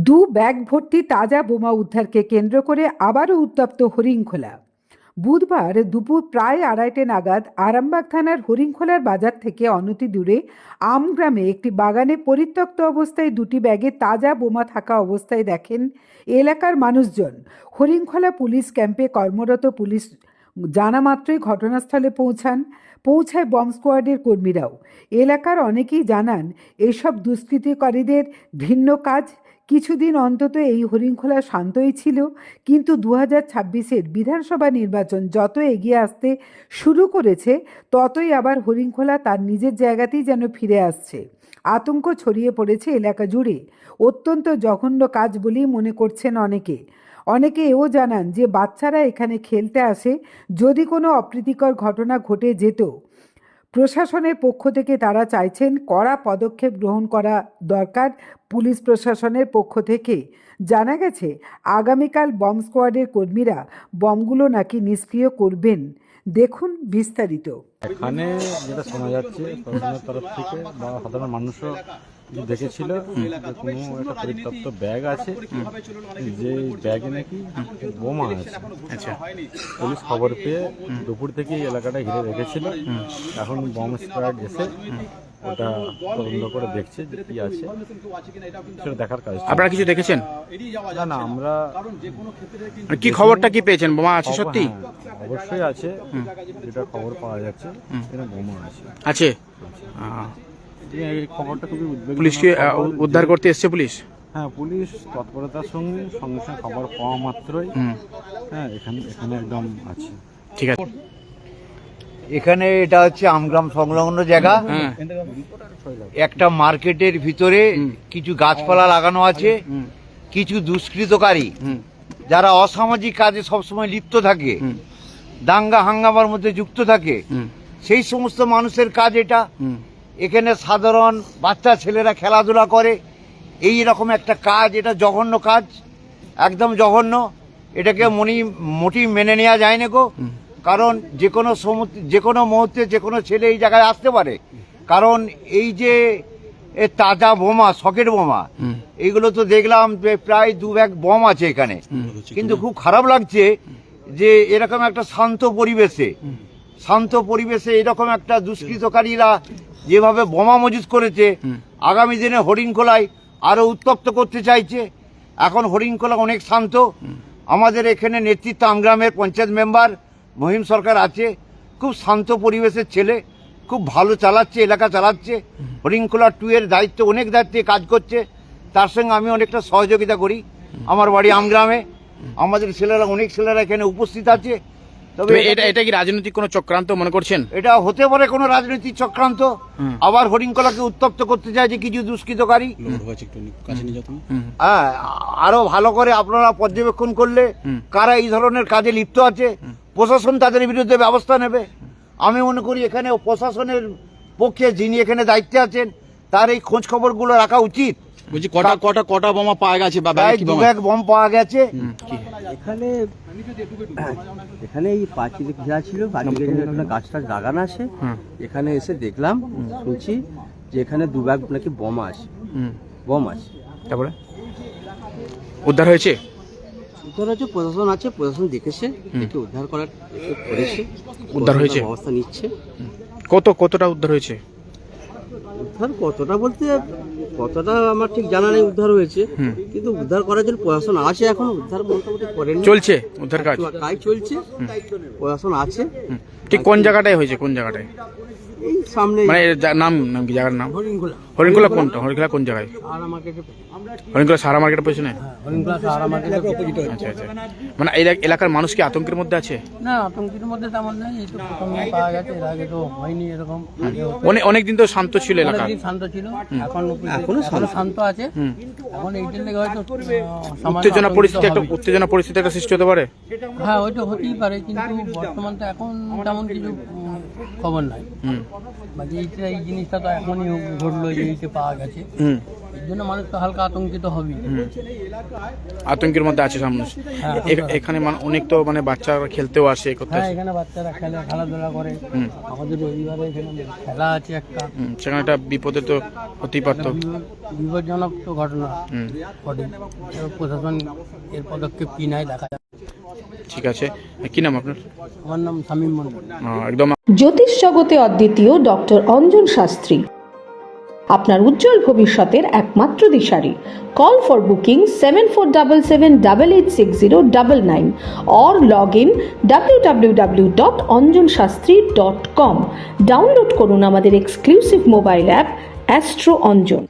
দু ব্যাগ ভর্তি তাজা বোমা উদ্ধারকে কেন্দ্র করে আবারও উত্তপ্ত হরিংখোলা। বুধবার দুপুর প্রায় 2:30 নাগাদ আরামবাগ থানার হরিংখোলার বাজার থেকে অনতি দূরে আমগ্রামে একটি বাগানে পরিত্যক্ত অবস্থায় দুটি ব্যাগে তাজা বোমা থাকা অবস্থায় দেখেন এলাকার মানুষজন। হরিংখোলা পুলিশ ক্যাম্পে কর্মরত পুলিশ জানা মাত্রই ঘটনাস্থলে পৌঁছায় বম্ব স্কোয়াডের কর্মীরাও। এলাকার অনেকেই জানান এইসব দুষ্কৃতিকারীদের ভিন্ন কাজ। কিছুদিন অন্তত এই হরিংখোলা শান্তই ছিল, কিন্তু 2026-এর বিধানসভা নির্বাচন যত এগিয়ে আসতে শুরু করেছে ততই আবার হরিংখোলা তার নিজের জায়গাতেই যেন ফিরে আসছে। আতঙ্ক ছড়িয়ে পড়েছে এলাকা জুড়ে। অত্যন্ত জঘন্য কাজ বলেই মনে করছেন অনেকে এও জানান যে বাচ্চারা এখানে খেলতে আসে, যদি কোনো অপ্রীতিকর ঘটনা ঘটে যেত। প্রশাসনের পক্ষ থেকে তারা চাইছেন কড়া পদক্ষেপ গ্রহণ করা দরকার। পুলিশ প্রশাসনের পক্ষ থেকে জানা গেছে আগামীকাল বম্ব স্কোয়াডের কর্মীরা বমগুলো নাকি নিষ্ক্রিয় করবেন। দেখুন বিস্তারিত। এখানে যেটা শোনা যাচ্ছে প্রশাসনের তরফ থেকে বা সাধারণ মানুষও দেখেছিল কোনো একটা পরিত্যক্ত ব্যাগ আছে, যে ব্যাগে নাকি বোমা আছে। আচ্ছা, পুলিশ খবর পেয়ে দুপুর থেকে এই এলাকাটা ঘিরে রেখেছিল। এখন বম্ব স্কোয়াড এসে ওটা তদন্ত করে দেখছে যে কি আছে, সেটা দেখার কাজ। আপনারা কিছু দেখেছেন? না, আমরা কি খবরটা কি পেয়েছেন? বোমা আছে সত্যি? হ্যাঁ, অবশ্যই আছে, যেটা খবর পাওয়া যাচ্ছে এখানে বোমা আছে। আছে। এই খবরটা খুবই উদ্বেগজনক। পুলিশকে উদ্ধার করতে এসছে পুলিশ? হ্যাঁ, পুলিশ তৎপরতার সঙ্গে সঙ্গে খবর পাওয়া মাত্রই হ্যাঁ এখানে একদম আছে। ঠিক আছে। এখানে এটা হচ্ছে আমগ্রাম সংলগ্ন জায়গা। একটা মার্কেটের ভিতরে কিছু গাছপালা লাগানো আছে। কিছু দুষ্কৃতকারী যারা অসামাজিক কাজে সবসময় লিপ্ত থাকে, দাঙ্গা হাঙ্গামার মধ্যে যুক্ত থাকে, সেই সমস্ত মানুষের কাজ এটা। এখানে সাধারণ বাচ্চা ছেলেরা খেলাধুলা করে, এই রকম একটা কাজ। এটা জঘন্য কাজ, একদম জঘন্য। এটাকে মোটেই মেনে নেওয়া যায় না গো। কারণ যে কোনো মুহূর্তে যে কোনো ছেলে এই জায়গায় আসতে পারে। কারণ এই যে তাজা বোমা, সকেট বোমা, এইগুলো তো দেখলাম যে প্রায় 2 ব্যাগ বম আছে এখানে। কিন্তু খুব খারাপ লাগছে যে এরকম একটা শান্ত পরিবেশে এরকম একটা দুষ্কৃতকারীরা যেভাবে বোমা মজুত করেছে, আগামী দিনে হরিংখোলায় আরো উত্তপ্ত করতে চাইছে। এখন হরিংখোলা অনেক শান্ত। আমাদের এখানে নেতৃত্ব আমগ্রামের পঞ্চায়েত মেম্বার মহিম সরকার আছে, খুব শান্ত পরিবেশের ছেলে, খুব ভালো চালাচ্ছে, এলাকা চালাচ্ছে। হরিংখোলা 2 এর দায়িত্ব, অনেক দায়িত্বে কাজ করছে। তার সঙ্গে আমি অনেকটা সহযোগিতা করি। আমার বাড়ি আমগ্রামে, আমাদের অনেক ছেলেরা এখানে উপস্থিত আছে। তবে এটা কি রাজনৈতিক কোনো চক্রান্ত মনে করছেন? এটা হতে পারে কোনো রাজনৈতিক চক্রান্ত। আবার হরিংখোলাকে উত্তপ্ত করতে চাইছে কিছু দুষ্কৃতকারী। হ্যাঁ, আরো ভালো করে আপনারা পর্যবেক্ষণ করলে কারা এই ধরনের কাজে লিপ্ত আছে, প্রশাসন তাদের বিরুদ্ধে ব্যবস্থা নেবে। আমি মনে করি এখানে প্রশাসনের পক্ষে যিনি এখানে দায়িত্বে আছেন তার এই খোঁজ খবরগুলো রাখা উচিত। বলছি কটা বোমা পাওয়া গেছে বা 2 ব্যাগ বম পাওয়া গেছে। এখানে এই পাঁচিল ঘেরা ছিল, পাঁচিলের এখানে গাছ টাছ লাগানো আছে। এখানে এসে দেখলাম, শুনছি যে এখানে 2 ব্যাগ নাকি বম আছে। তারপরে উদ্ধার হয়েছে? প্রশাসন আছে, প্রশাসন দেখেছে, দেখে উদ্ধার করেছে। উদ্ধার হয়েছে, ব্যবস্থা নিচ্ছে। কতটা উদ্ধার হয়েছে? উদ্ধার কতটা আমার ঠিক জানা নেই উদ্ধার হয়েছে, কিন্তু উদ্ধার করার জন্য প্রশাসন আছে। এখন উদ্ধার মোটামুটি করেন, চলছে উদ্ধার কাজ চলছে, প্রশাসন আছে। ঠিক কোন জায়গাটায় হয়েছে? কোন জায়গাটায়? এই সামনে, মানে নাম কি জায়গার নাম? হরিংখোলা কোনটা? হরিংখোলা কোন জায়গায়? হরিংখোলা সারা মার্কেটের পেছনে? আচ্ছা। মানে এই এলাকার মানুষ কি আতঙ্কের মধ্যে আছে? না, আতঙ্কের মধ্যে তেমন নেই। এই তো প্রথম পাওয়া গেছে, এর আগে তো হয়নি এরকম। অনেকদিন তো শান্ত ছিল এলাকা, শান্ত ছিল, এখনো শান্ত আছে। এখন এইটার লেগে হয়তো উত্তেজনা পরিস্থিতি একটা সৃষ্টি হতে পারে। হ্যাঁ, ওইটা হতেই পারে, কিন্তু বর্তমান তো এখন তেমন কিছু খবর নাই। বাকি এই জিনিসটা তো এখনই ঘটলো, এইটা পাওয়া গেছে। এর জন্য মানুষ তো হালকা আতঙ্কিত হবে। আতঙ্কের মধ্যে আছে সব মানুষ। এখানে অনেক তো মানে বাচ্চারা খেলতেও আসে করতে হ্যাঁ, আসে। এখানে বাচ্চারা খেলাধুলা করে। আমাদের রবিবারে এখানে খেলা আছে একটা। সেখানে একটা বিপদে তো হতেই পারতো। বিপজ্জনক তো ঘটনা ঘটে। এবার প্রশাসন এর পদক্ষেপ কি নেয় দেখা যাক। ঠিক আছে, কি নাম আপনার? আমার নাম শামীম মন্ডল। একদম জ্যোতিষ জগতে অদ্বিতীয় ডক্টর অঞ্জন শাস্ত্রী, আপনার উজ্জ্বল ভবিষ্যতের একমাত্র দিশারি। Call for booking 7477886099 or log in www.anjanshastri.com। Download করুন আমাদের exclusive mobile app Astro Anjan.